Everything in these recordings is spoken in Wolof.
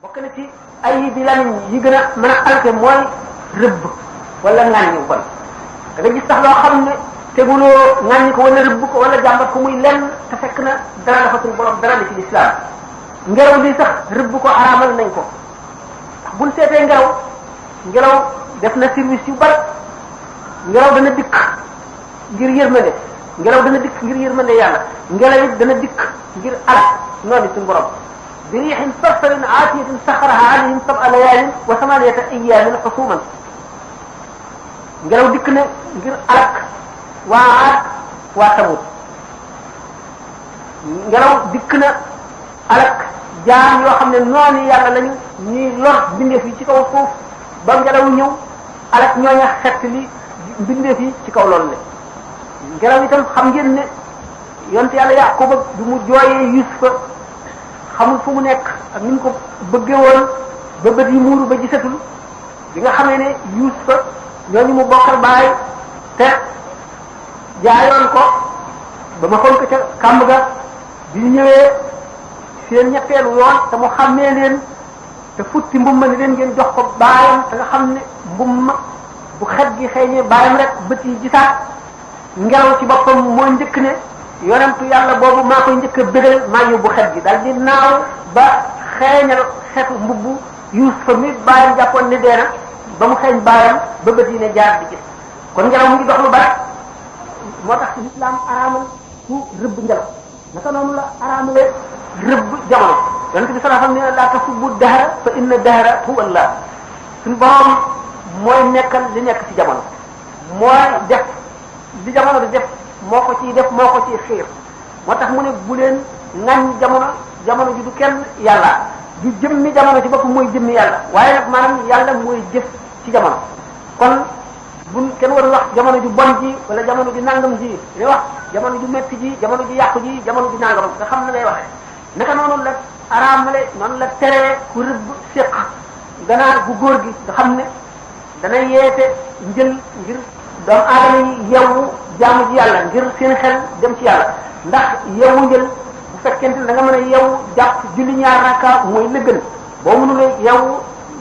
bokk na ci ay bi lamiñ yi gën a mën a alke mooy rëbb wala ŋàññi bon da nga gis sax loo xam ne teguloo ŋàññi ko wala rëbb ko wala jàmbat ko muy lenn te fekk na dara dafa suñu borom dara la ci lislaam ngelaw li sax rëbb ko araamal nañ ko buñ seetee ngelaw def na service yu bari ngelaw dana dikk ngir yërmande ngelaw dana dikk ngir yërmande yàlla ngelaw it dana dikk ngir alak noonu suñu borom bi riixin sarsarin aatiyatin saxaraha alayhim sab'a layaalin wa samaniyata ayyaamin xusuuman ngelaw dikk na ngir alak waa Aad waa Samud ngelaw dikk na alak jaam yoo xam ne noonu yàlla lañu ñuy lor bindeef yi ci kaw suuf ba ngelaw ñëw alak ñooña xett li bindeef yi ci kaw loolu le ngelaw itam xam ngeen ne yonte yàlla Yaquba bi mu jooyee Yusufa xamul fu mu nekk ak ni mu ko bëggee woon ba bët yi muuru ba gisatul bi nga xamee ne Yusufa ñooñu mu bokkal baay te jaayoon ko ba ma xool ko ca kàmb ga bi ñu ñëwee seen ñetteelu yoon te mu xàmmee leen te futti mbumma ni leen ngeen jox ko baayam te nga xam ne mbumma bu xet gi xëy baayam rek bët yi gisaat ngelaw ci boppam moo njëkk ne yonentu yàlla boobu maa koy njëkk a bégal maa yóbbu xet gi daal di naaw ba xeeñal xetu mbubbu Yuusufa mi baayam jàppoon ne dee na ba mu xeeñ baayam ba bët yi ne jaar di gis kon ngelaw mu ngi dox lu bari moo tax lislaam araamal ku rëbb ngelaw naka noonu la araamale rëbb jamono yonent bi sallallahu alayhi wa sallam ne la tasubbu dahra fa inna dahra huwa Allah suñu borom mooy nekkal li nekk ci jamono mooy def li jamono di def moo ko ciy def moo ko ciy xiir moo tax mu ne bu leen ŋañ jamono ji du kenn yàlla du jëmmi jamono ci bopp mooy jëmmi yàlla waaye nag maanaam yàlla mooy jëf ci jamono kon buñ kenn warul wax jamono ju bon ji wala jamono ju nangam ji li wax jamono ju metti ji jamono ju yàqu ji jamono ju nangam nga xam ne lay waxee naka noonu la araamale noonu la teree ku rëbb séq ganaar gu góor gi nga xam ne dana yeete njël ngir doomu aadama yi yewwu jaamu ji yàlla ngir seen xel dem ci yàlla ndax yewwu njël bu fekkente ne da nga mën a yewwu jàpp julli ñaar rakka mooy la gën boo mënulee yewwu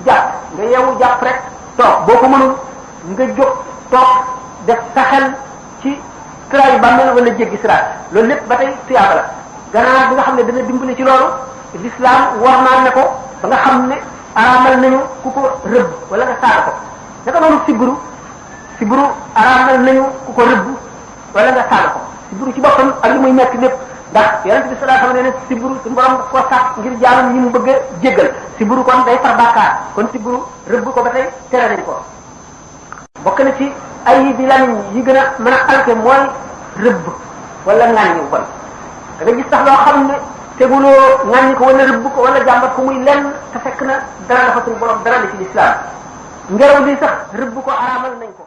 jàpp nga yewwu jàpp rek toog boo ko mënul nga jóg toog def sa xel ci tëraayu bàmmeel wala jéggi siraat loolu lépp ba tey tuyaaba la ganaar bi nga xam ne dana dimbali ci loolu l'islam war naa ne ko ba nga xam ne araamal nañu ku ko rëbb wala nga saaga ko naka noonu siburu araamal nañu ku ko rëbb wala nga saaga ko siburu ci boppam ak li muy nekk lépp ndax yonent bi sallallahu alayhi wa sallam ne siburu suñu borom ko sàkk ngir jaamam ñi mu bëgg a jéggal siburu kon day far bàkkaar kon siburu rëbb ko ba tey tere nañ ko bokk na ci ay bi lamiñ yi gën a mën a alke mooy rëbb wala ŋàññi bon da nga gis sax loo xam ne teguloo ŋàññi ko wala rëbb ko wala jàmbat ko muy lenn te fekk na dara dafa suñu borom dara la ci lislaam ngelaw li sax rëbb ko araamal nañ ko